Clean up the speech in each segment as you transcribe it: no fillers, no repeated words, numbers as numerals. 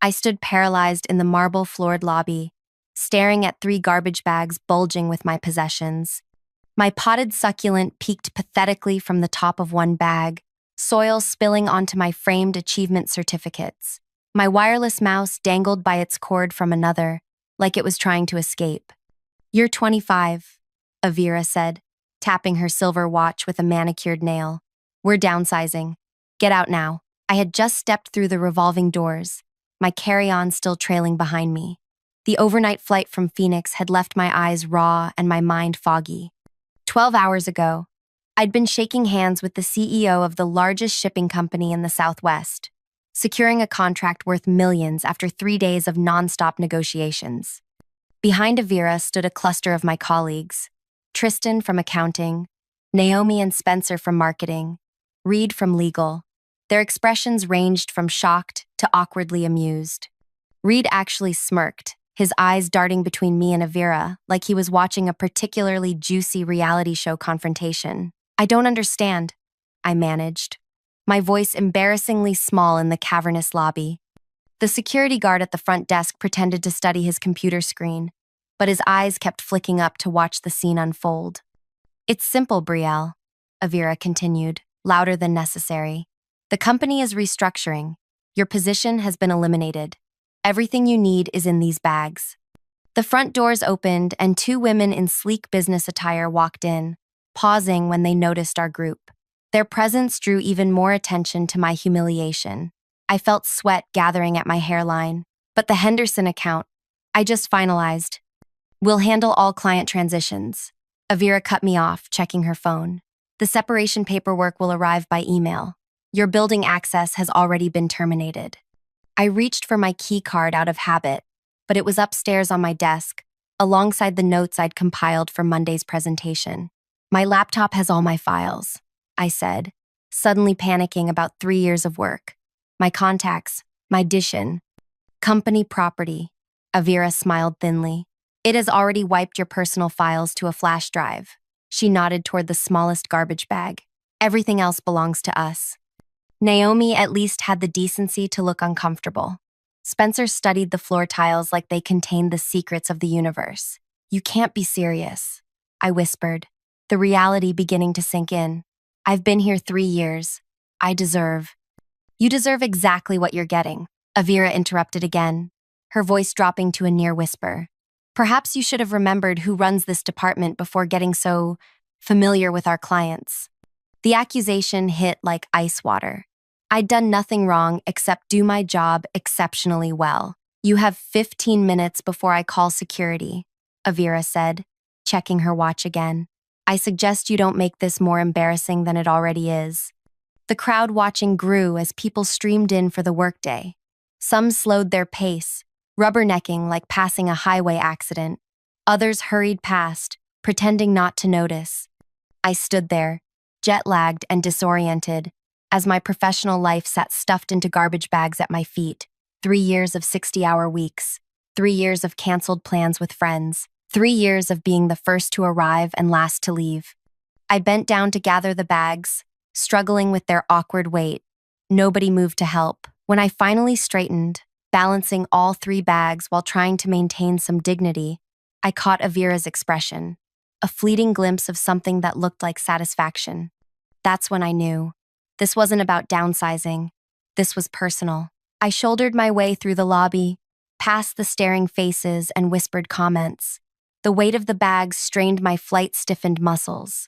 I stood paralyzed in the marble-floored lobby, staring at 3 garbage bags bulging with my possessions. My potted succulent peeked pathetically from the top of one bag, soil spilling onto my framed achievement certificates. My wireless mouse dangled by its cord from another, like it was trying to escape. "You're 25, Avira said, tapping her silver watch with a manicured nail. "We're downsizing. Get out now." I had just stepped through the revolving doors, my carry-on still trailing behind me. The overnight flight from Phoenix had left my eyes raw and my mind foggy. 12 hours ago, I'd been shaking hands with the CEO of the largest shipping company in the Southwest, securing a contract worth millions after 3 days of nonstop negotiations. Behind Avira stood a cluster of my colleagues: Tristan from accounting, Naomi and Spencer from marketing, Reed from legal. Their expressions ranged from shocked to awkwardly amused. Reed actually smirked, his eyes darting between me and Avira like he was watching a particularly juicy reality show confrontation. "I don't understand," I managed, my voice embarrassingly small in the cavernous lobby. The security guard at the front desk pretended to study his computer screen, but his eyes kept flicking up to watch the scene unfold. "It's simple, Brielle," Avira continued, louder than necessary. "The company is restructuring. Your position has been eliminated. Everything you need is in these bags." The front doors opened and 2 women in sleek business attire walked in, pausing when they noticed our group. Their presence drew even more attention to my humiliation. I felt sweat gathering at my hairline, but the Henderson account, I just finalized. "We'll handle all client transitions." Avira cut me off, checking her phone. "The separation paperwork will arrive by email. Your building access has already been terminated." I reached for my key card out of habit, but it was upstairs on my desk, alongside the notes I'd compiled for Monday's presentation. "My laptop has all my files," I said, suddenly panicking about 3 years of work. "My contacts, my DISHN, company property." Avira smiled thinly. "It has already wiped your personal files to a flash drive." She nodded toward the smallest garbage bag. "Everything else belongs to us." Naomi at least had the decency to look uncomfortable. Spencer studied the floor tiles like they contained the secrets of the universe. "You can't be serious," I whispered, the reality beginning to sink in. "I've been here 3 years. I deserve—" "You deserve exactly what you're getting," Avira interrupted again, her voice dropping to a near whisper. "Perhaps you should have remembered who runs this department before getting so familiar with our clients." The accusation hit like ice water. I'd done nothing wrong except do my job exceptionally well. "You have 15 minutes before I call security," Avira said, checking her watch again. "I suggest you don't make this more embarrassing than it already is." The crowd watching grew as people streamed in for the workday. Some slowed their pace, rubbernecking like passing a highway accident. Others hurried past, pretending not to notice. I stood there, jet-lagged and disoriented, as my professional life sat stuffed into garbage bags at my feet. 3 years of 60-hour weeks, 3 years of canceled plans with friends, 3 years of being the first to arrive and last to leave. I bent down to gather the bags, struggling with their awkward weight. Nobody moved to help. When I finally straightened, balancing all 3 bags while trying to maintain some dignity, I caught Avira's expression, a fleeting glimpse of something that looked like satisfaction. That's when I knew. This wasn't about downsizing. This was personal. I shouldered my way through the lobby, past the staring faces and whispered comments. The weight of the bags strained my flight-stiffened muscles.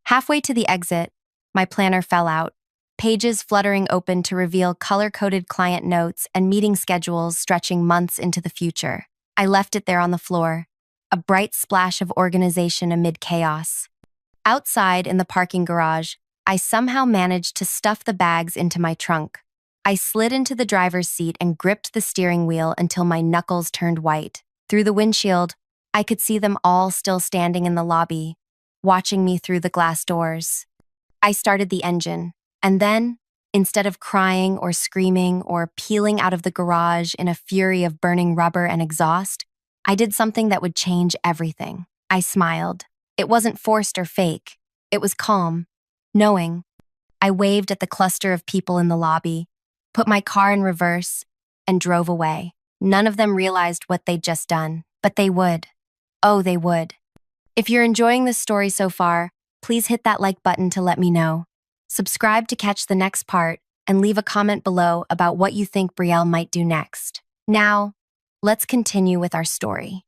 Halfway to the exit, my planner fell out, pages fluttering open to reveal color-coded client notes and meeting schedules stretching months into the future. I left it there on the floor, a bright splash of organization amid chaos. Outside in the parking garage, I somehow managed to stuff the bags into my trunk. I slid into the driver's seat and gripped the steering wheel until my knuckles turned white. Through the windshield, I could see them all still standing in the lobby, watching me through the glass doors. I started the engine, and then, instead of crying or screaming or peeling out of the garage in a fury of burning rubber and exhaust, I did something that would change everything. I smiled. It wasn't forced or fake. It was calm, knowing. I waved at the cluster of people in the lobby, put my car in reverse, and drove away. None of them realized what they'd just done, but they would. Oh, they would. If you're enjoying this story so far, please hit that like button to let me know. Subscribe to catch the next part and leave a comment below about what you think Brielle might do next. Now, let's continue with our story.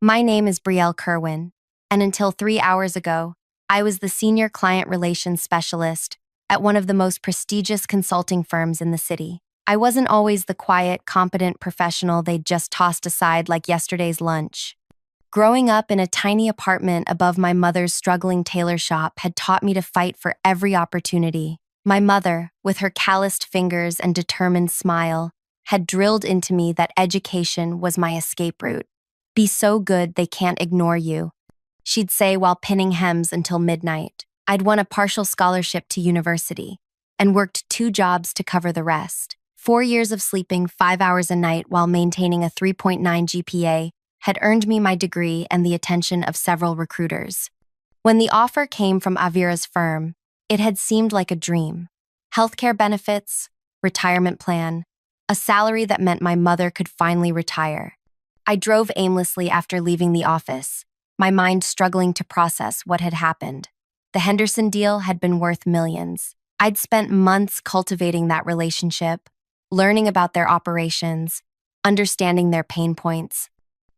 My name is Brielle Kerwin, and until 3 hours ago, I was the senior client relations specialist at one of the most prestigious consulting firms in the city. I wasn't always the quiet, competent professional they'd just tossed aside like yesterday's lunch. Growing up in a tiny apartment above my mother's struggling tailor shop had taught me to fight for every opportunity. My mother, with her calloused fingers and determined smile, had drilled into me that education was my escape route. Be so good they can't ignore you, she'd say while pinning hems until midnight. I'd won a partial scholarship to university and worked 2 jobs to cover the rest. 4 years of sleeping 5 hours a night while maintaining a 3.9 GPA had earned me my degree and the attention of several recruiters. When the offer came from Avira's firm, it had seemed like a dream. Healthcare benefits, retirement plan, a salary that meant my mother could finally retire. I drove aimlessly after leaving the office, my mind struggling to process what had happened. The Henderson deal had been worth millions. I'd spent months cultivating that relationship, learning about their operations, understanding their pain points.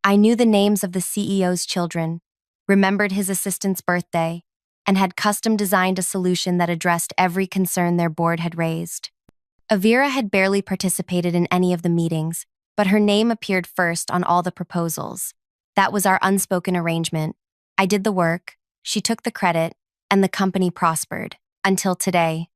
I knew the names of the CEO's children, remembered his assistant's birthday, and had custom designed a solution that addressed every concern their board had raised. Avira had barely participated in any of the meetings, but her name appeared first on all the proposals. That was our unspoken arrangement. I did the work, she took the credit, and the company prospered. Until today.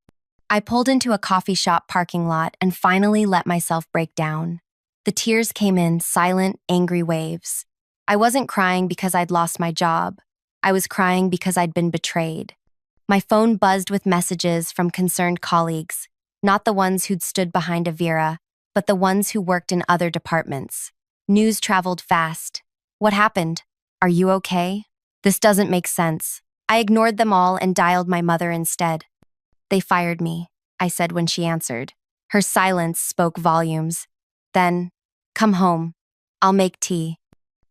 I pulled into a coffee shop parking lot and finally let myself break down. The tears came in silent, angry waves. I wasn't crying because I'd lost my job. I was crying because I'd been betrayed. My phone buzzed with messages from concerned colleagues, not the ones who'd stood behind Avira, but the ones who worked in other departments. News traveled fast. What happened? Are you okay? This doesn't make sense. I ignored them all and dialed my mother instead. They fired me, I said when she answered. Her silence spoke volumes. Then, come home. I'll make tea.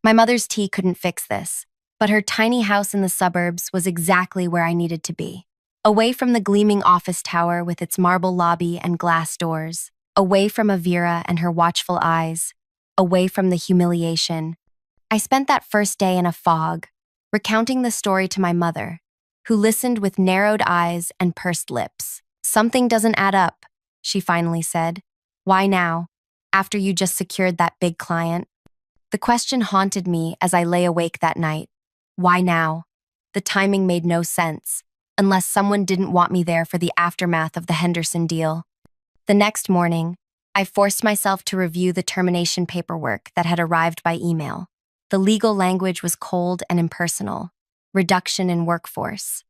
My mother's tea couldn't fix this, but her tiny house in the suburbs was exactly where I needed to be. Away from the gleaming office tower with its marble lobby and glass doors. Away from Avira and her watchful eyes. Away from the humiliation. I spent that first day in a fog, recounting the story to my mother, who listened with narrowed eyes and pursed lips. Something doesn't add up, she finally said. Why now, after you just secured that big client? The question haunted me as I lay awake that night. Why now? The timing made no sense, unless someone didn't want me there for the aftermath of the Henderson deal. The next morning, I forced myself to review the termination paperwork that had arrived by email. The legal language was cold and impersonal. Reduction in workforce.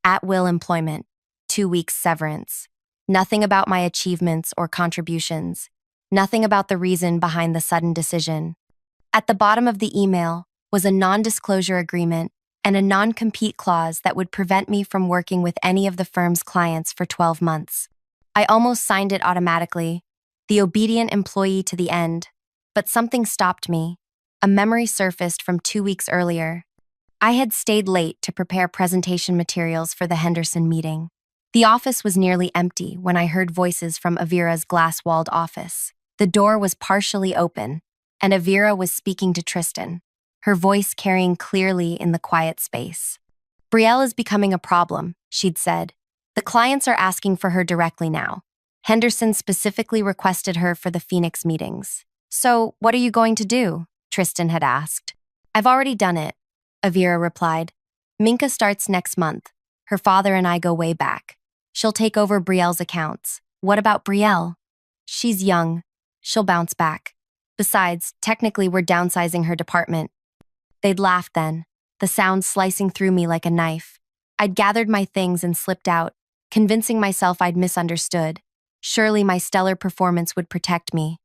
At-will employment. 2 weeks severance. Nothing about my achievements or contributions. Nothing about the reason behind the sudden decision. At the bottom of the email was a non-disclosure agreement and a non-compete clause that would prevent me from working with any of the firm's clients for 12 months. I almost signed it automatically, the obedient employee to the end, but something stopped me. A memory surfaced from 2 weeks earlier. I had stayed late to prepare presentation materials for the Henderson meeting. The office was nearly empty when I heard voices from Avira's glass-walled office. The door was partially open, and Avira was speaking to Tristan, her voice carrying clearly in the quiet space. Brielle is becoming a problem, she'd said. The clients are asking for her directly now. Henderson specifically requested her for the Phoenix meetings. So, what are you going to do? Tristan had asked. I've already done it, Avira replied. Minka starts next month. Her father and I go way back. She'll take over Brielle's accounts. What about Brielle? She's young. She'll bounce back. Besides, technically we're downsizing her department. They'd laughed then, the sound slicing through me like a knife. I'd gathered my things and slipped out, convincing myself I'd misunderstood. Surely my stellar performance would protect me.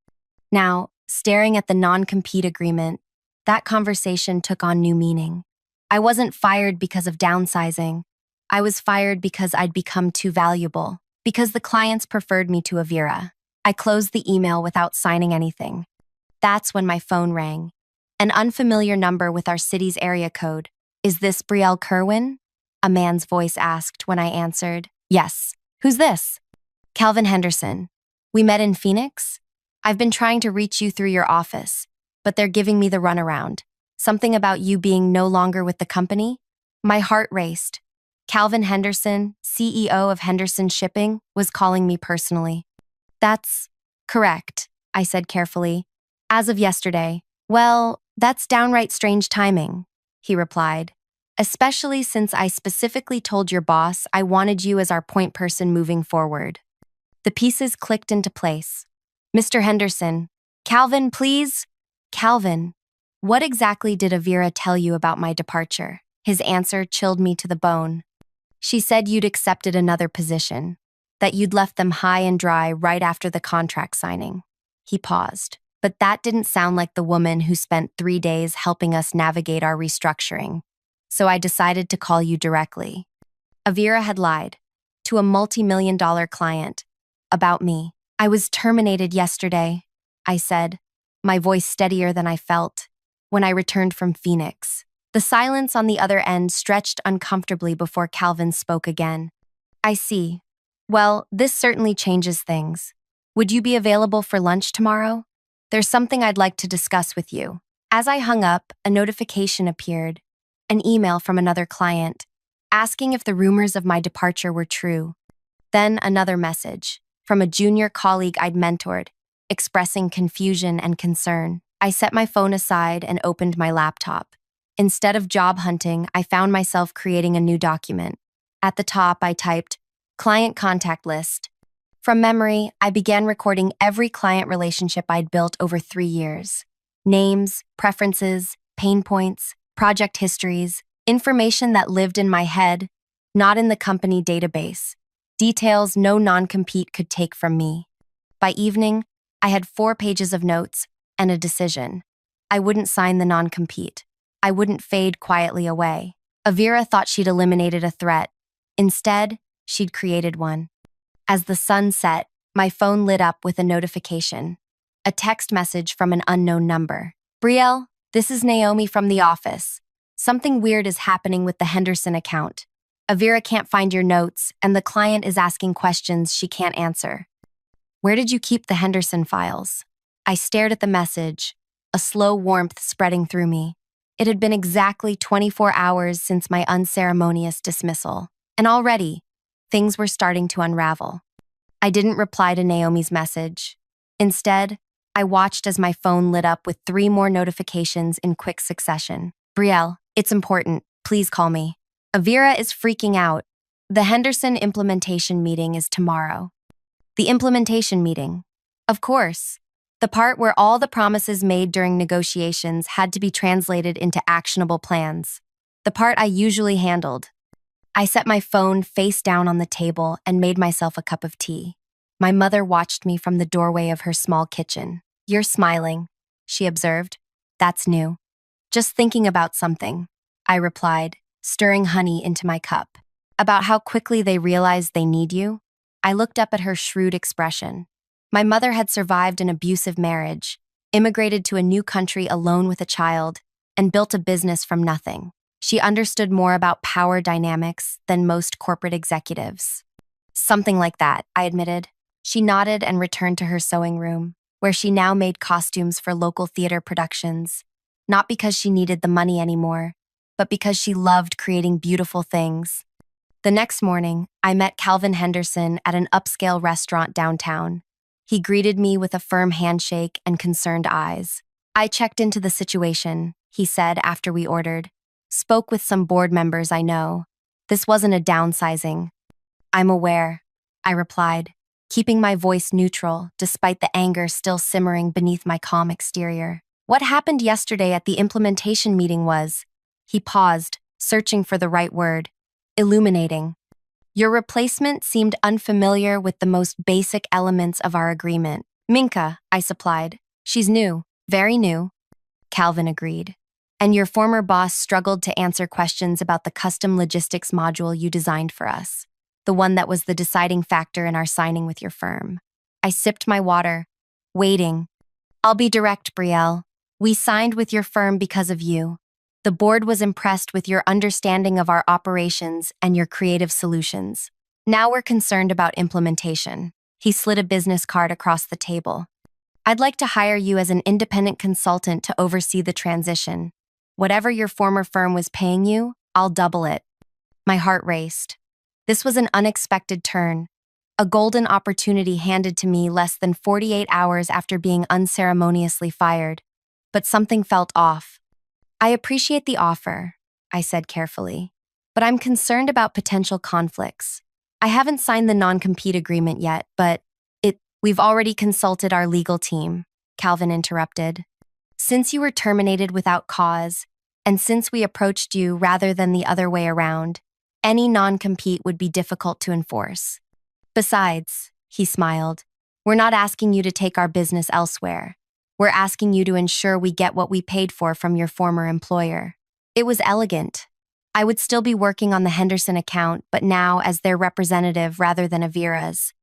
Now, staring at the non-compete agreement, that conversation took on new meaning. I wasn't fired because of downsizing. I was fired because I'd become too valuable, because the clients preferred me to Avira. I closed the email without signing anything. That's when my phone rang. An unfamiliar number with our city's area code. Is this Brielle Kerwin? A man's voice asked when I answered. Yes. Who's this? Calvin Henderson. We met in Phoenix? I've been trying to reach you through your office, but they're giving me the runaround. Something about you being no longer with the company? My heart raced. Calvin Henderson, CEO of Henderson Shipping, was calling me personally. That's correct, I said carefully. As of yesterday. Well, that's downright strange timing, he replied. Especially since I specifically told your boss I wanted you as our point person moving forward. The pieces clicked into place. Mr. Henderson, Calvin, please. Calvin, what exactly did Avira tell you about my departure? His answer chilled me to the bone. She said you'd accepted another position, that you'd left them high and dry right after the contract signing. He paused, but that didn't sound like the woman who spent 3 days helping us navigate our restructuring. So I decided to call you directly. Avira had lied to a multi-million-dollar client about me. I was terminated yesterday, I said, my voice steadier than I felt, when I returned from Phoenix. The silence on the other end stretched uncomfortably before Calvin spoke again. I see. Well, this certainly changes things. Would you be available for lunch tomorrow? There's something I'd like to discuss with you. As I hung up, a notification appeared, an email from another client, asking if the rumors of my departure were true. Then another message, from a junior colleague I'd mentored, expressing confusion and concern. I set my phone aside and opened my laptop. Instead of job hunting, I found myself creating a new document. At the top, I typed, Client Contact List. From memory, I began recording every client relationship I'd built over 3 years. Names, preferences, pain points, project histories, information that lived in my head, not in the company database. Details no non-compete could take from me. By evening, I had 4 pages of notes and a decision. I wouldn't sign the non-compete. I wouldn't fade quietly away. Avira thought she'd eliminated a threat. Instead, she'd created one. As the sun set, my phone lit up with a notification. A text message from an unknown number. Brielle, this is Naomi from the office. Something weird is happening with the Henderson account. Avira can't find your notes, and the client is asking questions she can't answer. Where did you keep the Henderson files? I stared at the message, a slow warmth spreading through me. It had been exactly 24 hours since my unceremonious dismissal, and already, things were starting to unravel. I didn't reply to Naomi's message. Instead, I watched as my phone lit up with 3 more notifications in quick succession. Brielle, it's important. Please call me. Avira is freaking out. The Henderson implementation meeting is tomorrow. The implementation meeting. Of course. The part where all the promises made during negotiations had to be translated into actionable plans. The part I usually handled. I set my phone face down on the table and made myself a cup of tea. My mother watched me from the doorway of her small kitchen. You're smiling, she observed. That's new. Just thinking about something, I replied, stirring honey into my cup. About how quickly they realize they need you? I looked up at her shrewd expression. My mother had survived an abusive marriage, immigrated to a new country alone with a child, and built a business from nothing. She understood more about power dynamics than most corporate executives. Something like that, I admitted. She nodded and returned to her sewing room, where she now made costumes for local theater productions, not because she needed the money anymore, but because she loved creating beautiful things. The next morning, I met Calvin Henderson at an upscale restaurant downtown. He greeted me with a firm handshake and concerned eyes. I checked into the situation, he said after we ordered. Spoke with some board members I know. This wasn't a downsizing. I'm aware, I replied, keeping my voice neutral despite the anger still simmering beneath my calm exterior. What happened yesterday at the implementation meeting was, he paused, searching for the right word, illuminating. Your replacement seemed unfamiliar with the most basic elements of our agreement. Minka, I supplied. She's new, very new. Calvin agreed. And your former boss struggled to answer questions about the custom logistics module you designed for us, the one that was the deciding factor in our signing with your firm. I sipped my water, waiting. I'll be direct, Brielle. We signed with your firm because of you. The board was impressed with your understanding of our operations and your creative solutions. Now we're concerned about implementation. He slid a business card across the table. I'd like to hire you as an independent consultant to oversee the transition. Whatever your former firm was paying you, I'll double it. My heart raced. This was an unexpected turn, a golden opportunity handed to me less than 48 hours after being unceremoniously fired. But something felt off. I appreciate the offer, I said carefully, but I'm concerned about potential conflicts. I haven't signed the non-compete agreement yet, but we've already consulted our legal team, Calvin interrupted. Since you were terminated without cause, and since we approached you rather than the other way around, any non-compete would be difficult to enforce. Besides, he smiled, we're not asking you to take our business elsewhere. We're asking you to ensure we get what we paid for from your former employer. It was elegant. I would still be working on the Henderson account, but now as their representative rather than Avira's.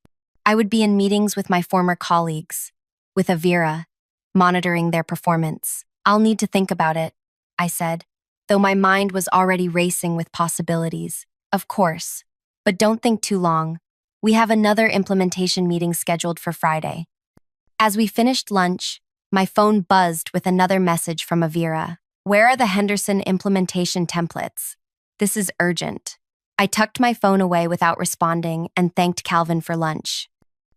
I would be in meetings with my former colleagues, with Avira, monitoring their performance. I'll need to think about it, I said, though my mind was already racing with possibilities. Of course, but don't think too long. We have another implementation meeting scheduled for Friday. As we finished lunch, my phone buzzed with another message from Avira. Where are the Henderson implementation templates? This is urgent. I tucked my phone away without responding and thanked Calvin for lunch.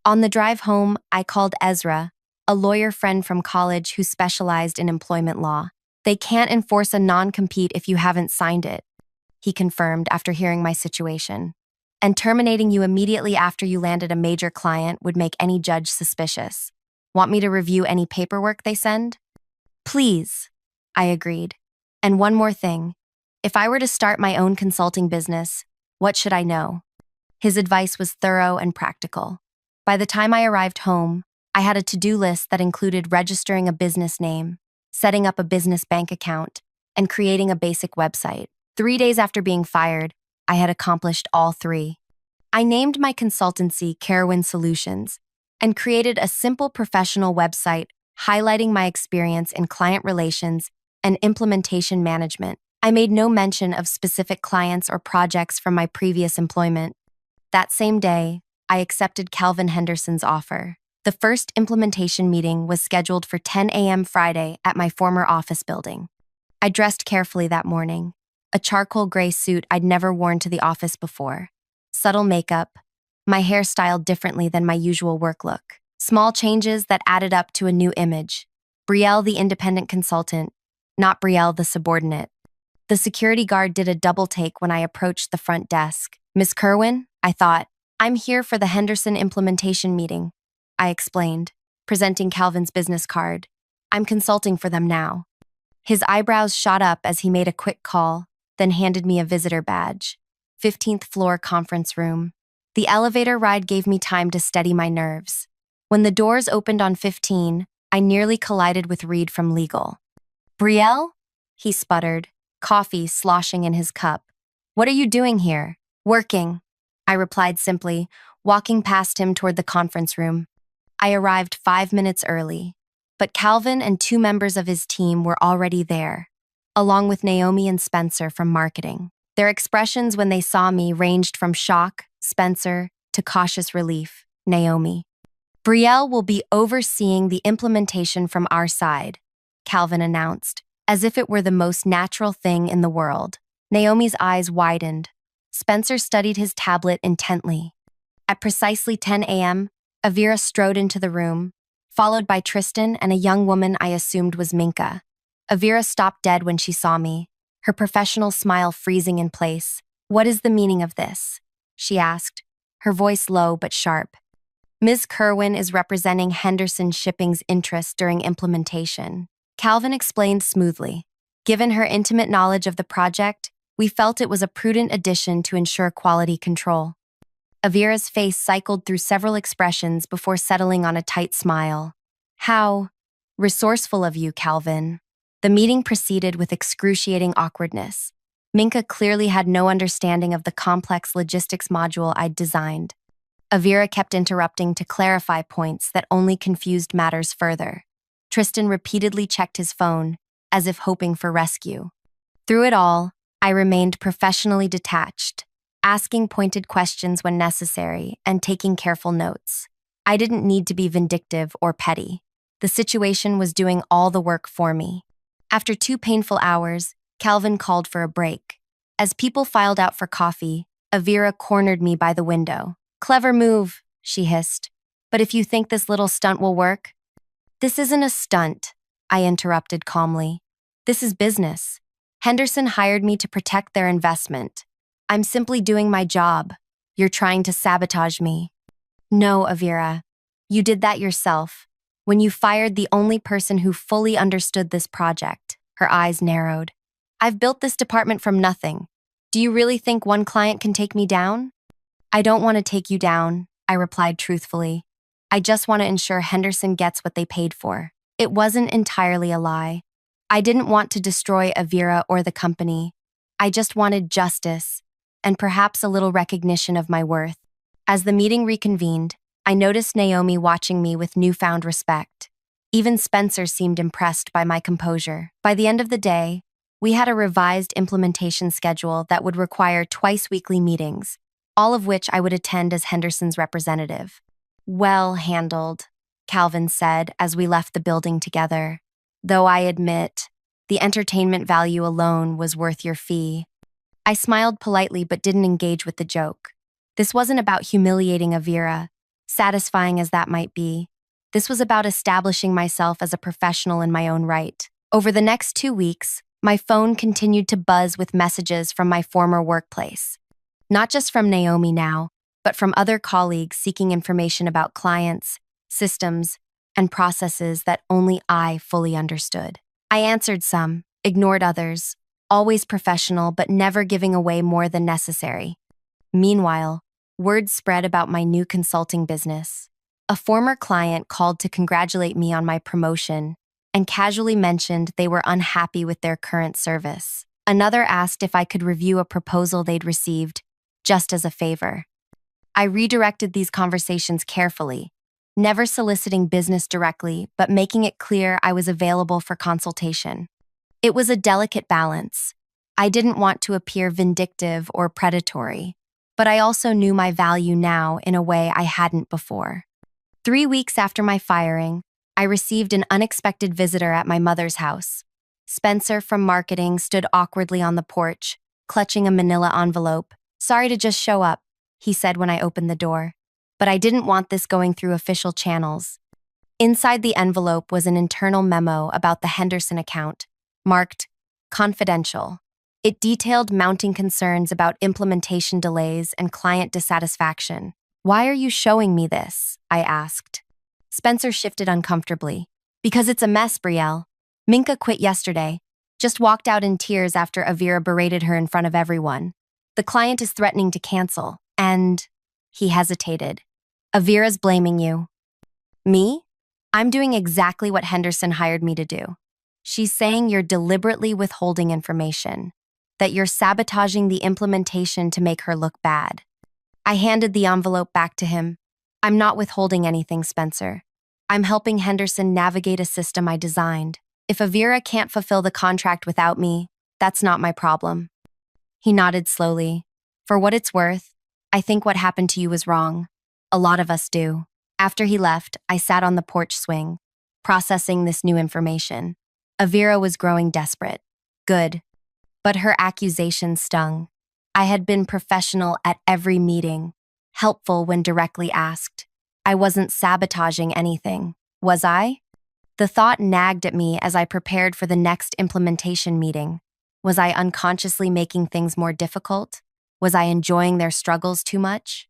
On the drive home, I called Ezra, a lawyer friend from college who specialized in employment law. They can't enforce a non-compete if you haven't signed it, he confirmed after hearing my situation. And terminating you immediately after you landed a major client would make any judge suspicious. Want me to review any paperwork they send? Please, I agreed. And one more thing. If I were to start my own consulting business, what should I know? His advice was thorough and practical. By the time I arrived home, I had a to-do list that included registering a business name, setting up a business bank account, and creating a basic website. 3 days after being fired, I had accomplished all three. I named my consultancy Carowin Solutions and created a simple professional website highlighting my experience in client relations and implementation management. I made no mention of specific clients or projects from my previous employment. That same day, I accepted Calvin Henderson's offer. The first implementation meeting was scheduled for 10 a.m. Friday at my former office building. I dressed carefully that morning, a charcoal gray suit I'd never worn to the office before. Subtle makeup, my hair styled differently than my usual work look. Small changes that added up to a new image. Brielle the independent consultant, not Brielle the subordinate. The security guard did a double take when I approached the front desk. Miss Kerwin, I thought, I'm here for the Henderson implementation meeting, I explained, presenting Calvin's business card. I'm consulting for them now. His eyebrows shot up as he made a quick call, then handed me a visitor badge. 15th floor conference room. The elevator ride gave me time to steady my nerves. When the doors opened on 15, I nearly collided with Reed from legal. Brielle? He sputtered, coffee sloshing in his cup. What are you doing here? Working, I replied simply, walking past him toward the conference room. I arrived 5 minutes early, but Calvin and 2 members of his team were already there, along with Naomi and Spencer from marketing. Their expressions when they saw me ranged from shock, Spencer, to cautious relief, Naomi. Brielle will be overseeing the implementation from our side, Calvin announced, as if it were the most natural thing in the world. Naomi's eyes widened. Spencer studied his tablet intently. At precisely 10 a.m., Avira strode into the room, followed by Tristan and a young woman I assumed was Minka. Avira stopped dead when she saw me, her professional smile freezing in place. What is the meaning of this? She asked, her voice low but sharp. Ms. Kerwin is representing Henderson Shipping's interests during implementation. Calvin explained smoothly. Given her intimate knowledge of the project, we felt it was a prudent addition to ensure quality control. Avira's face cycled through several expressions before settling on a tight smile. How resourceful of you, Calvin. The meeting proceeded with excruciating awkwardness. Minka clearly had no understanding of the complex logistics module I'd designed. Avira kept interrupting to clarify points that only confused matters further. Tristan repeatedly checked his phone, as if hoping for rescue. Through it all, I remained professionally detached, asking pointed questions when necessary and taking careful notes. I didn't need to be vindictive or petty. The situation was doing all the work for me. After 2 painful hours, Calvin called for a break. As people filed out for coffee, Avira cornered me by the window. "Clever move," she hissed. "But if you think this little stunt will work—" "This isn't a stunt," I interrupted calmly. "This is business. Henderson hired me to protect their investment. I'm simply doing my job. You're trying to sabotage me." "No, Avira. You did that yourself. When you fired the only person who fully understood this project." Her eyes narrowed. "I've built this department from nothing. Do you really think one client can take me down?" "I don't want to take you down," I replied truthfully. "I just want to ensure Henderson gets what they paid for." It wasn't entirely a lie. I didn't want to destroy Avira or the company. I just wanted justice, and perhaps a little recognition of my worth. As the meeting reconvened, I noticed Naomi watching me with newfound respect. Even Spencer seemed impressed by my composure. By the end of the day, we had a revised implementation schedule that would require twice-weekly meetings, all of which I would attend as Henderson's representative. "Well handled," Calvin said as we left the building together. "Though I admit, the entertainment value alone was worth your fee." I smiled politely but didn't engage with the joke. This wasn't about humiliating Avira, satisfying as that might be. This was about establishing myself as a professional in my own right. Over the next 2 weeks, my phone continued to buzz with messages from my former workplace. Not just from Naomi now, but from other colleagues seeking information about clients, systems, and processes that only I fully understood. I answered some, ignored others, always professional but never giving away more than necessary. Meanwhile, word spread about my new consulting business. A former client called to congratulate me on my promotion and casually mentioned they were unhappy with their current service. Another asked if I could review a proposal they'd received, just as a favor. I redirected these conversations carefully, never soliciting business directly, but making it clear I was available for consultation. It was a delicate balance. I didn't want to appear vindictive or predatory, but I also knew my value now in a way I hadn't before. 3 weeks after my firing, I received an unexpected visitor at my mother's house. Spencer from marketing stood awkwardly on the porch, clutching a manila envelope. "Sorry to just show up," he said when I opened the door. But I didn't want this going through official channels. Inside the envelope was an internal memo about the Henderson account, marked confidential. It detailed mounting concerns about implementation delays and client dissatisfaction. "Why are you showing me this?" I asked. Spencer shifted uncomfortably. "Because it's a mess, Brielle. Minka quit yesterday, just walked out in tears after Avira berated her in front of everyone. The client is threatening to cancel, and—" He hesitated. "Avira's blaming you." "Me? I'm doing exactly what Henderson hired me to do. She's saying you're deliberately withholding information, that you're sabotaging the implementation to make her look bad." I handed the envelope back to him. "I'm not withholding anything, Spencer. I'm helping Henderson navigate a system I designed. If Avira can't fulfill the contract without me, that's not my problem." He nodded slowly. "For what it's worth, I think what happened to you was wrong. A lot of us do." After he left, I sat on the porch swing, processing this new information. Avira was growing desperate. Good. But her accusations stung. I had been professional at every meeting, helpful when directly asked. I wasn't sabotaging anything, was I? The thought nagged at me as I prepared for the next implementation meeting. Was I unconsciously making things more difficult? Was I enjoying their struggles too much?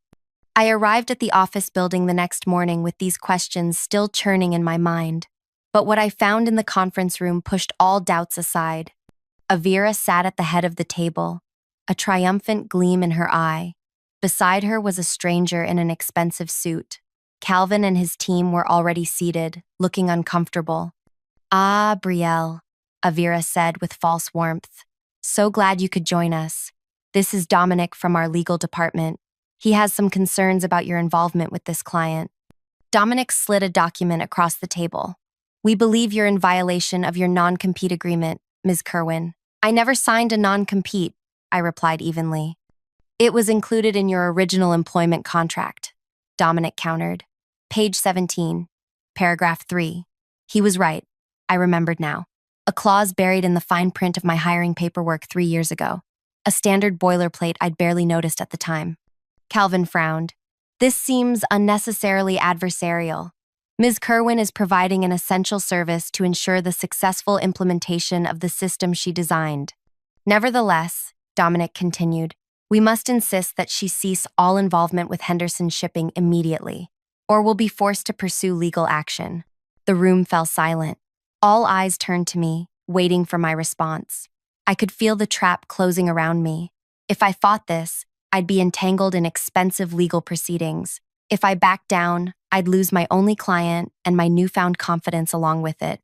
I arrived at the office building the next morning with these questions still churning in my mind. But what I found in the conference room pushed all doubts aside. Avira sat at the head of the table, a triumphant gleam in her eye. Beside her was a stranger in an expensive suit. Calvin and his team were already seated, looking uncomfortable. "Ah, Brielle," Avira said with false warmth. "So glad you could join us. This is Dominic from our legal department. He has some concerns about your involvement with this client. Dominic slid a document across the table. We believe you're in violation of your non-compete agreement, Ms. Kerwin. I never signed a non-compete, I replied evenly. It was included in your original employment contract, Dominic countered. Page 17, paragraph 3. He was right. I remembered now. A clause buried in the fine print of my hiring paperwork 3 years ago. A standard boilerplate I'd barely noticed at the time. Calvin frowned. This seems unnecessarily adversarial. Ms. Kerwin is providing an essential service to ensure the successful implementation of the system she designed. Nevertheless, Dominic continued, we must insist that she cease all involvement with Henderson Shipping immediately, or will be forced to pursue legal action. The room fell silent. All eyes turned to me, waiting for my response. I could feel the trap closing around me. If I fought this, I'd be entangled in expensive legal proceedings. If I backed down, I'd lose my only client and my newfound confidence along with it.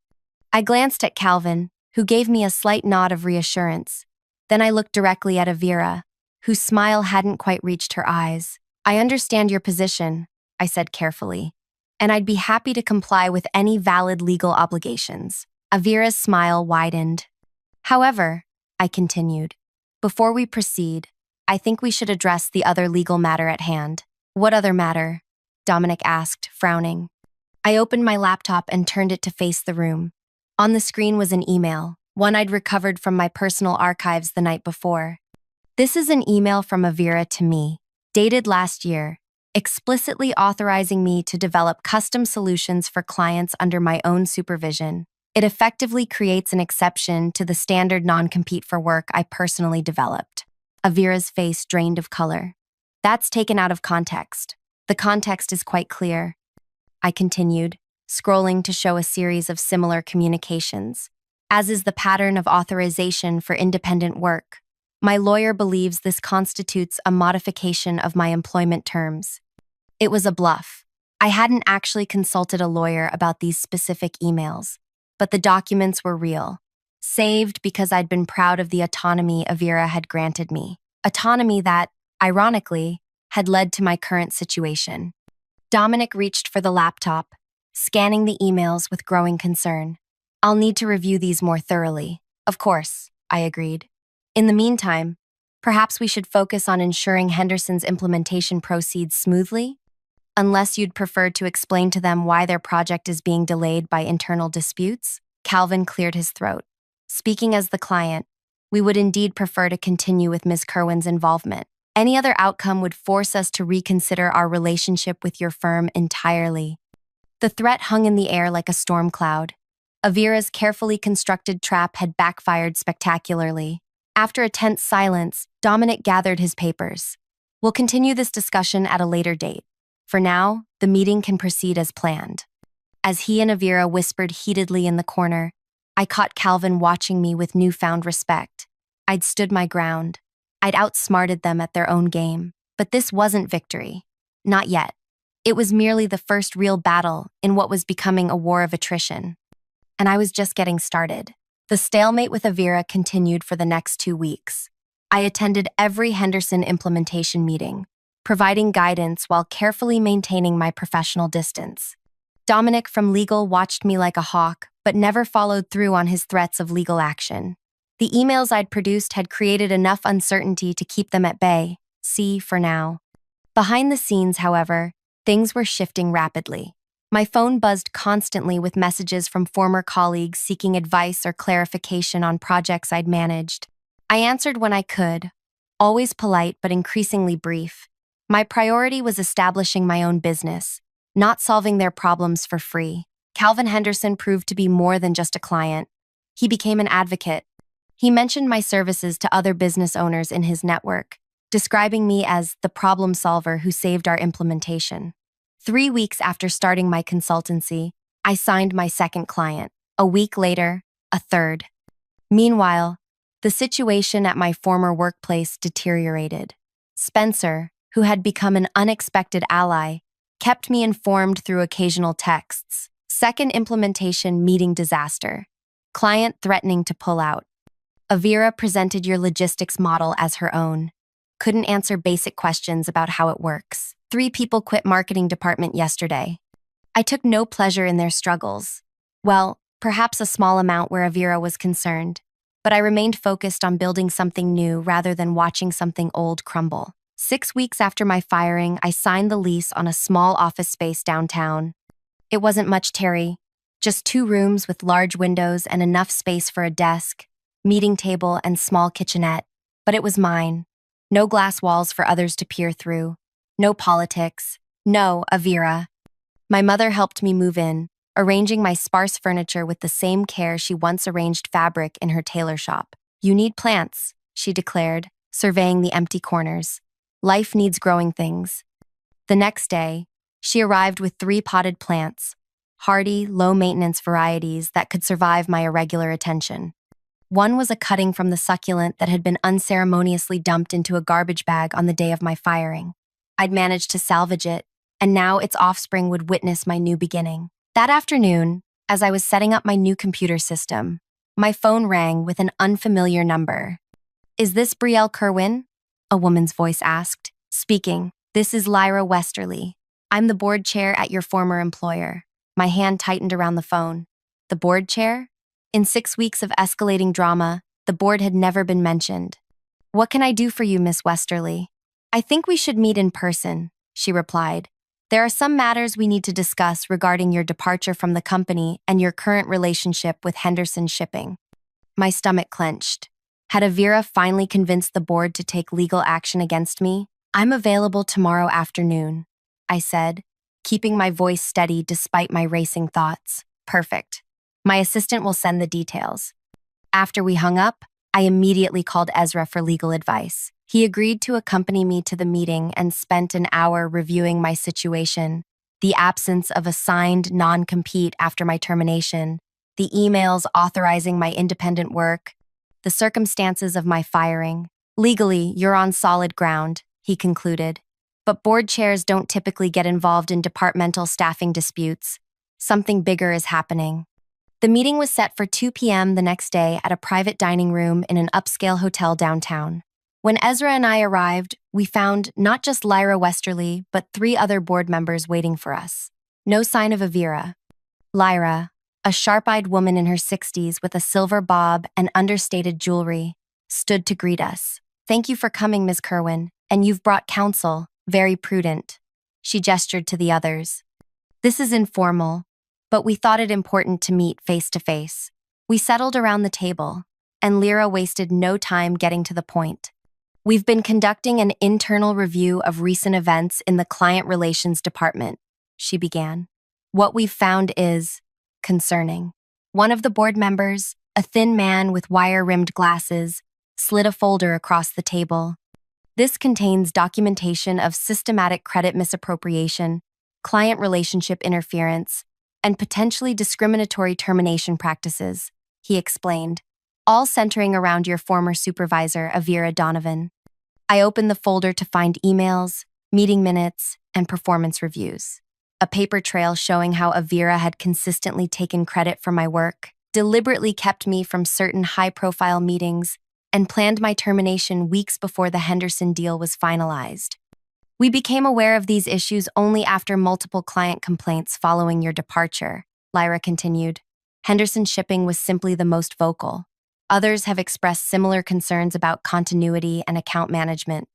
I glanced at Calvin, who gave me a slight nod of reassurance. Then I looked directly at Avira, whose smile hadn't quite reached her eyes. I understand your position, I said carefully, and I'd be happy to comply with any valid legal obligations. Avira's smile widened. However, I continued, before we proceed, I think we should address the other legal matter at hand. What other matter? Dominic asked, frowning. I opened my laptop and turned it to face the room. On the screen was an email, one I'd recovered from my personal archives the night before. This is an email from Avira to me, dated last year, explicitly authorizing me to develop custom solutions for clients under my own supervision. It effectively creates an exception to the standard non-compete for work I personally developed. Avira's face drained of color. That's taken out of context. The context is quite clear. I continued, scrolling to show a series of similar communications. As is the pattern of authorization for independent work, my lawyer believes this constitutes a modification of my employment terms. It was a bluff. I hadn't actually consulted a lawyer about these specific emails, but the documents were real, saved because I'd been proud of the autonomy Avira had granted me, autonomy that, ironically, had led to my current situation. Dominic reached for the laptop, scanning the emails with growing concern. I'll need to review these more thoroughly. Of course, I agreed. In the meantime, perhaps we should focus on ensuring Henderson's implementation proceeds smoothly? Unless you'd prefer to explain to them why their project is being delayed by internal disputes? Calvin cleared his throat. Speaking as the client, we would indeed prefer to continue with Ms. Kerwin's involvement. Any other outcome would force us to reconsider our relationship with your firm entirely. The threat hung in the air like a storm cloud. Avira's carefully constructed trap had backfired spectacularly. After a tense silence, Dominic gathered his papers. We'll continue this discussion at a later date. For now, the meeting can proceed as planned. As he and Avira whispered heatedly in the corner, I caught Calvin watching me with newfound respect. I'd stood my ground. I'd outsmarted them at their own game. But this wasn't victory. Not yet. It was merely the first real battle in what was becoming a war of attrition. And I was just getting started. The stalemate with Avira continued for the next 2 weeks. I attended every Henderson implementation meeting, providing guidance while carefully maintaining my professional distance. Dominic from legal watched me like a hawk, but never followed through on his threats of legal action. The emails I'd produced had created enough uncertainty to keep them at bay. See, for now. Behind the scenes, however, things were shifting rapidly. My phone buzzed constantly with messages from former colleagues seeking advice or clarification on projects I'd managed. I answered when I could, always polite but increasingly brief. My priority was establishing my own business, not solving their problems for free. Calvin Henderson proved to be more than just a client. He became an advocate. He mentioned my services to other business owners in his network, describing me as the problem solver who saved our implementation. 3 weeks after starting my consultancy, I signed my second client. A week later, a third. Meanwhile, the situation at my former workplace deteriorated. Spencer, who had become an unexpected ally, kept me informed through occasional texts. Second implementation meeting disaster. Client threatening to pull out. Avira presented your logistics model as her own. couldn't answer basic questions about how it works. 3 people quit marketing department yesterday. I took no pleasure in their struggles. Well, perhaps a small amount where Avira was concerned, but I remained focused on building something new rather than watching something old crumble. 6 weeks after my firing, I signed the lease on a small office space downtown. It wasn't much, Terry. Just 2 rooms with large windows and enough space for a desk, meeting table, and small kitchenette. But it was mine. No glass walls for others to peer through. No politics. No Avira. My mother helped me move in, arranging my sparse furniture with the same care she once arranged fabric in her tailor shop. "You need plants," she declared, surveying the empty corners. "Life needs growing things." The next day, she arrived with 3 potted plants, hardy, low-maintenance varieties that could survive my irregular attention. One was a cutting from the succulent that had been unceremoniously dumped into a garbage bag on the day of my firing. I'd managed to salvage it, and now its offspring would witness my new beginning. That afternoon, as I was setting up my new computer system, my phone rang with an unfamiliar number. "Is this Brielle Kerwin?" a woman's voice asked. "Speaking. This is Lyra Westerly. I'm the board chair at your former employer." My hand tightened around the phone. The board chair? In 6 weeks of escalating drama, the board had never been mentioned. "What can I do for you, Miss Westerly?" "I think we should meet in person," she replied. "There are some matters we need to discuss regarding your departure from the company and your current relationship with Henderson Shipping." My stomach clenched. Had Avira finally convinced the board to take legal action against me? "I'm available tomorrow afternoon," I said, keeping my voice steady despite my racing thoughts. "Perfect. My assistant will send the details." After we hung up, I immediately called Ezra for legal advice. He agreed to accompany me to the meeting and spent an hour reviewing my situation, the absence of a signed non-compete after my termination, the emails authorizing my independent work, the circumstances of my firing. "Legally, you're on solid ground," he concluded. "But board chairs don't typically get involved in departmental staffing disputes. Something bigger is happening." The meeting was set for 2 p.m. the next day at a private dining room in an upscale hotel downtown. When Ezra and I arrived, we found not just Lyra Westerly, but 3 other board members waiting for us. No sign of Avira. Lyra, a sharp-eyed woman in her 60s with a silver bob and understated jewelry, stood to greet us. "Thank you for coming, Ms. Kerwin, and you've brought counsel. Very prudent." She gestured to the others. "This is informal, but we thought it important to meet face to face." We settled around the table, and Lyra wasted no time getting to the point. "We've been conducting an internal review of recent events in the client relations department," she began. "What we've found is concerning." One of the board members, a thin man with wire-rimmed glasses, slid a folder across the table. "This contains documentation of systematic credit misappropriation, client relationship interference, and potentially discriminatory termination practices," he explained, "all centering around your former supervisor, Avira Donovan." I opened the folder to find emails, meeting minutes, and performance reviews. A paper trail showing how Avira had consistently taken credit for my work, deliberately kept me from certain high-profile meetings, and planned my termination weeks before the Henderson deal was finalized. "We became aware of these issues only after multiple client complaints following your departure," Lyra continued. "Henderson Shipping was simply the most vocal. Others have expressed similar concerns about continuity and account management."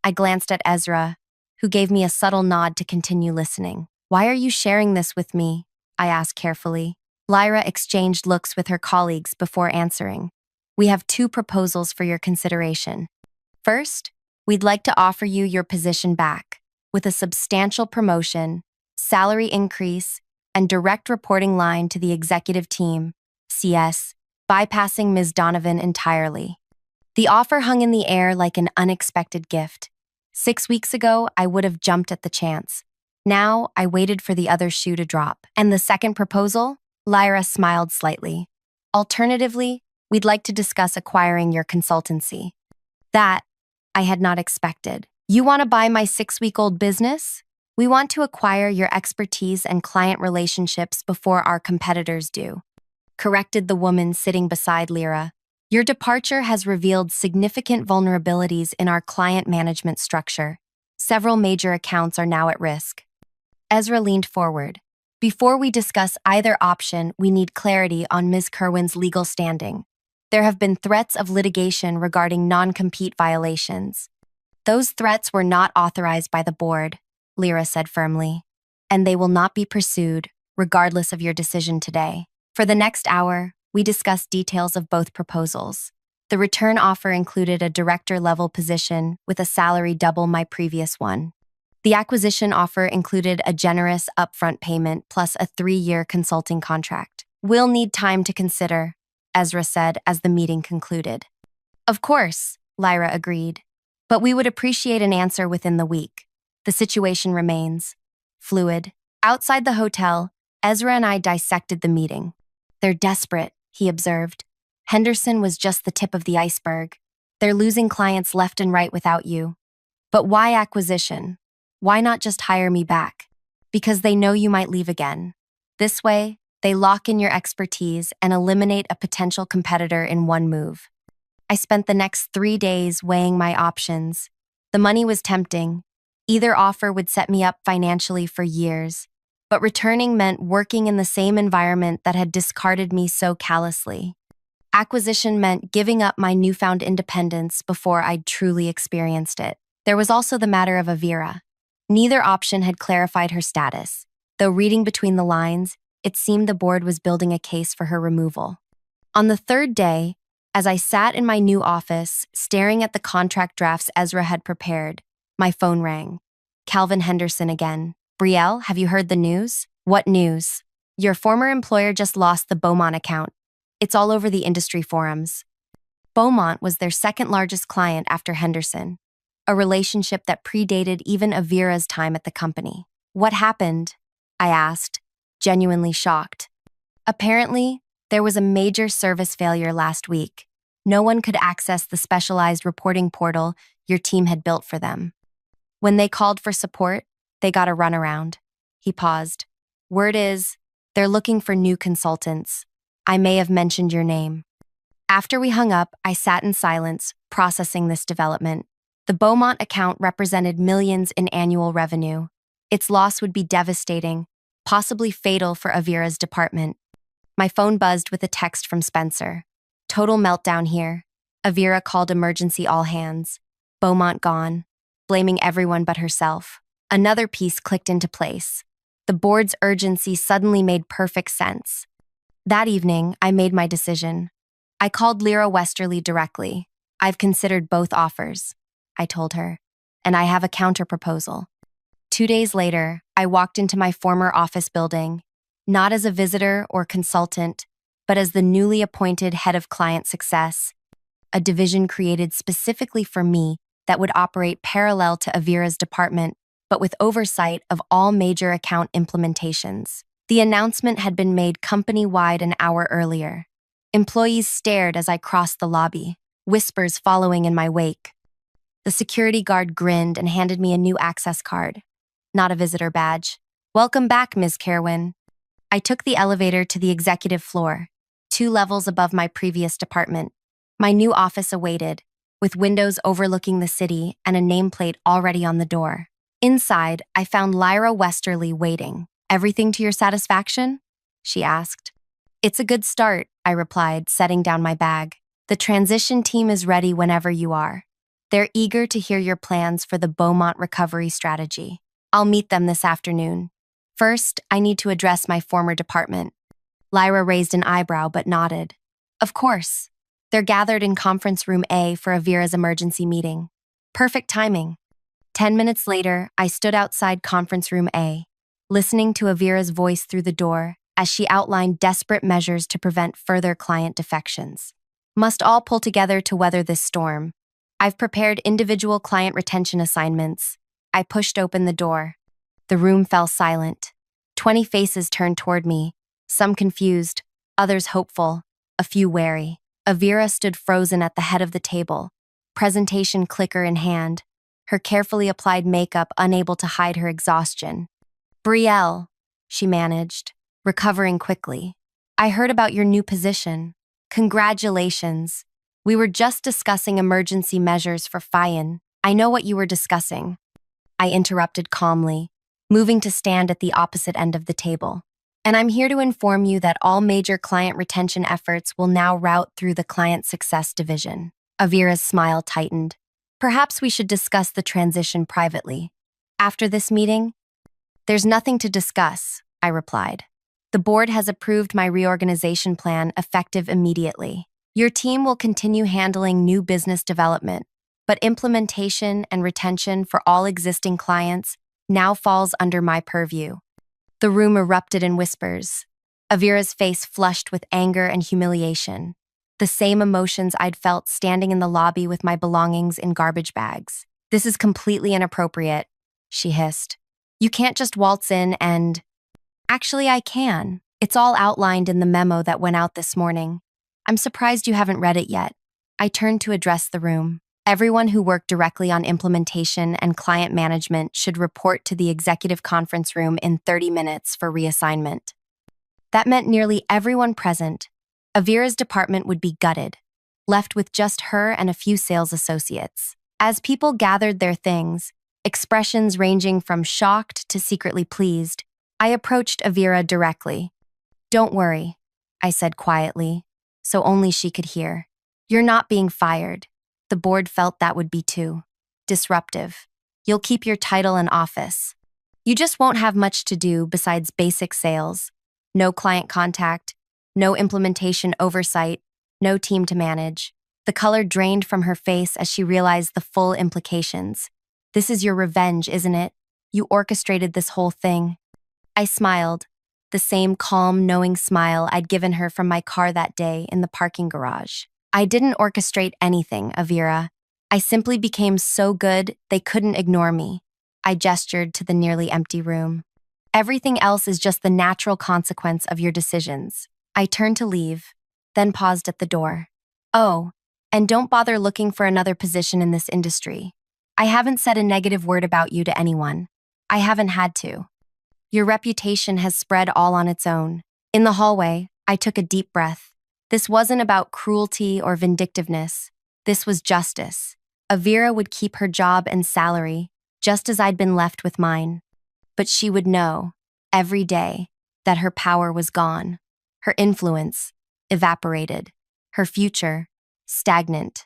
I glanced at Ezra, who gave me a subtle nod to continue listening. "Why are you sharing this with me?" I asked carefully. Lyra exchanged looks with her colleagues before answering. "We have 2 proposals for your consideration. First, we'd like to offer you your position back, with a substantial promotion, salary increase, and direct reporting line to the executive team, CS, bypassing Ms. Donovan entirely." The offer hung in the air like an unexpected gift. 6 weeks ago, I would have jumped at the chance. Now, I waited for the other shoe to drop. "And the second proposal?" Lyra smiled slightly. "Alternatively, we'd like to discuss acquiring your consultancy." That, I had not expected. "You want to buy my 6-week-old business?" "We want to acquire your expertise and client relationships before our competitors do," corrected the woman sitting beside Lyra. Your departure has revealed significant vulnerabilities in our client management structure. Several major accounts are now at risk. Ezra leaned forward. Before we discuss either option, we need clarity on Ms. Kerwin's legal standing. There have been threats of litigation regarding non-compete violations. Those threats were not authorized by the board, Lyra said firmly, and they will not be pursued, regardless of your decision today. For the next hour, we discussed details of both proposals. The return offer included a director-level position with a salary double my previous one. The acquisition offer included a generous upfront payment plus a 3-year consulting contract. We'll need time to consider, Ezra said as the meeting concluded. Of course, Lyra agreed, but we would appreciate an answer within the week. The situation remains fluid. Outside the hotel, Ezra and I dissected the meeting. They're desperate, he observed. Henderson was just the tip of the iceberg. They're losing clients left and right without you. But why acquisition? Why not just hire me back? Because they know you might leave again. This way, they lock in your expertise and eliminate a potential competitor in one move. I spent the next 3 days weighing my options. The money was tempting. Either offer would set me up financially for years, but returning meant working in the same environment that had discarded me so callously. Acquisition meant giving up my newfound independence before I'd truly experienced it. There was also the matter of Avira. Neither option had clarified her status, though reading between the lines, it seemed the board was building a case for her removal. On the 3rd day, as I sat in my new office, staring at the contract drafts Ezra had prepared, my phone rang. Calvin Henderson again. Brielle, have you heard the news? What news? Your former employer just lost the Beaumont account. It's all over the industry forums. Beaumont was their 2nd largest client after Henderson, a relationship that predated even Avira's time at the company. What happened? I asked, genuinely shocked. Apparently, there was a major service failure last week. No one could access the specialized reporting portal your team had built for them. When they called for support, they got a runaround. He paused. Word is, they're looking for new consultants. I may have mentioned your name. After we hung up, I sat in silence, processing this development. The Beaumont account represented millions in annual revenue. Its loss would be devastating, possibly fatal for Avira's department. My phone buzzed with a text from Spencer. Total meltdown here. Avira called emergency all hands. Beaumont gone, blaming everyone but herself. Another piece clicked into place. The board's urgency suddenly made perfect sense. That evening, I made my decision. I called Lyra Westerly directly. I've considered both offers, I told her, and I have a counterproposal. 2 days later, I walked into my former office building, not as a visitor or consultant, but as the newly appointed head of client success, a division created specifically for me that would operate parallel to Avira's department, but with oversight of all major account implementations. The announcement had been made company-wide an hour earlier. Employees stared as I crossed the lobby, whispers following in my wake. The security guard grinned and handed me a new access card, not a visitor badge. Welcome back, Ms. Kerwin. I took the elevator to the executive floor, 2 levels above my previous department. My new office awaited, with windows overlooking the city and a nameplate already on the door. Inside, I found Lyra Westerly waiting. Everything to your satisfaction? She asked. It's a good start, I replied, setting down my bag. The transition team is ready whenever you are. They're eager to hear your plans for the Beaumont recovery strategy. I'll meet them this afternoon. First, I need to address my former department. Lyra raised an eyebrow but nodded. Of course. They're gathered in conference room A for Avira's emergency meeting. Perfect timing. 10 minutes later, I stood outside conference room A, listening to Avira's voice through the door as she outlined desperate measures to prevent further client defections. Must all pull together to weather this storm. I've prepared individual client retention assignments. I pushed open the door. The room fell silent. 20 faces turned toward me, some confused, others hopeful, a few wary. Avira stood frozen at the head of the table, presentation clicker in hand, her carefully applied makeup unable to hide her exhaustion. Brielle, she managed, recovering quickly. I heard about your new position. Congratulations. We were just discussing emergency measures for Fayan. I know what you were discussing. I interrupted calmly, moving to stand at the opposite end of the table. And I'm here to inform you that all major client retention efforts will now route through the Client Success Division. Avira's smile tightened. Perhaps we should discuss the transition privately. After this meeting? There's nothing to discuss, I replied. The board has approved my reorganization plan effective immediately. Your team will continue handling new business development, but implementation and retention for all existing clients now falls under my purview. The room erupted in whispers. Avira's face flushed with anger and humiliation, the same emotions I'd felt standing in the lobby with my belongings in garbage bags. This is completely inappropriate, she hissed. You can't just waltz in and… Actually, I can. It's all outlined in the memo that went out this morning. I'm surprised you haven't read it yet. I turned to address the room. Everyone who worked directly on implementation and client management should report to the executive conference room in 30 minutes for reassignment. That meant nearly everyone present. Avira's department would be gutted, left with just her and a few sales associates. As people gathered their things, expressions ranging from shocked to secretly pleased, I approached Avira directly. Don't worry, I said quietly, so only she could hear. You're not being fired. The board felt that would be too disruptive. You'll keep your title and office. You just won't have much to do besides basic sales. No client contact, no implementation oversight, no team to manage. The color drained from her face as she realized the full implications. This is your revenge, isn't it? You orchestrated this whole thing. I smiled, the same calm, knowing smile I'd given her from my car that day in the parking garage. I didn't orchestrate anything, Avira. I simply became so good they couldn't ignore me. I gestured to the nearly empty room. Everything else is just the natural consequence of your decisions. I turned to leave, then paused at the door. Oh, and don't bother looking for another position in this industry. I haven't said a negative word about you to anyone. I haven't had to. Your reputation has spread all on its own. In the hallway, I took a deep breath. This wasn't about cruelty or vindictiveness. This was justice. Avira would keep her job and salary, just as I'd been left with mine. But she would know, every day, that her power was gone. Her influence evaporated. Her future stagnant.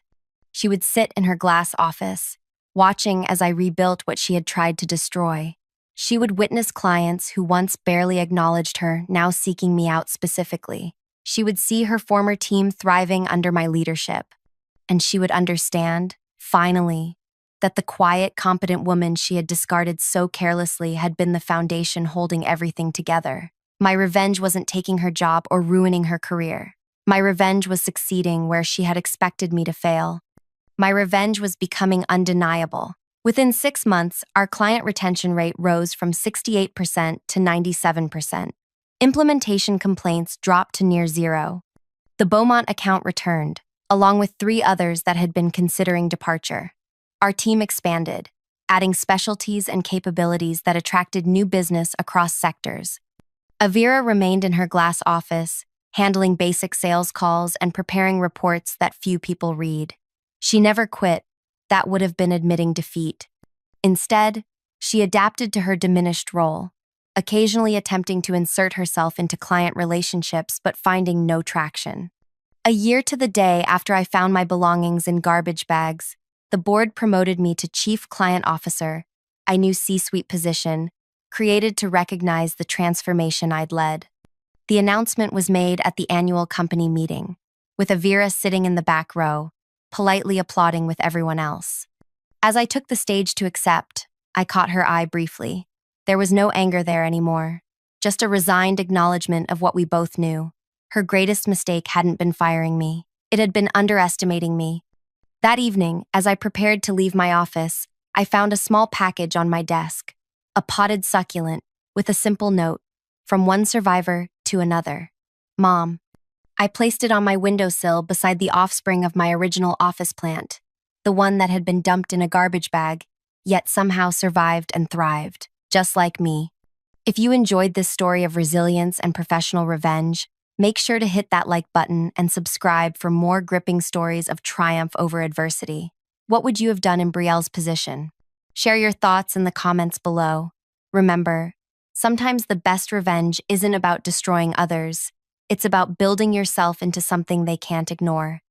She would sit in her glass office, watching as I rebuilt what she had tried to destroy. She would witness clients who once barely acknowledged her now seeking me out specifically. She would see her former team thriving under my leadership. And she would understand, finally, that the quiet, competent woman she had discarded so carelessly had been the foundation holding everything together. My revenge wasn't taking her job or ruining her career. My revenge was succeeding where she had expected me to fail. My revenge was becoming undeniable. Within 6 months, our client retention rate rose from 68% to 97%. Implementation complaints dropped to near zero. The Beaumont account returned, along with 3 others that had been considering departure. Our team expanded, adding specialties and capabilities that attracted new business across sectors. Avira remained in her glass office, handling basic sales calls and preparing reports that few people read. She never quit. That would have been admitting defeat. Instead, she adapted to her diminished role, occasionally attempting to insert herself into client relationships but finding no traction. A year to the day after I found my belongings in garbage bags, the board promoted me to Chief Client Officer, a new C-suite position, created to recognize the transformation I'd led. The announcement was made at the annual company meeting, with Avira sitting in the back row, politely applauding with everyone else. As I took the stage to accept, I caught her eye briefly. There was no anger there anymore, just a resigned acknowledgement of what we both knew. Her greatest mistake hadn't been firing me. It had been underestimating me. That evening, as I prepared to leave my office, I found a small package on my desk, a potted succulent with a simple note, from one survivor to another. Mom. I placed it on my windowsill beside the offspring of my original office plant, the one that had been dumped in a garbage bag, yet somehow survived and thrived, just like me. If you enjoyed this story of resilience and professional revenge, Make sure to hit that like button and subscribe for more gripping stories of triumph over adversity. What would you have done in Brielle's position? Share your thoughts in the comments below. Remember, sometimes the best revenge isn't about destroying others, it's about building yourself into something they can't ignore.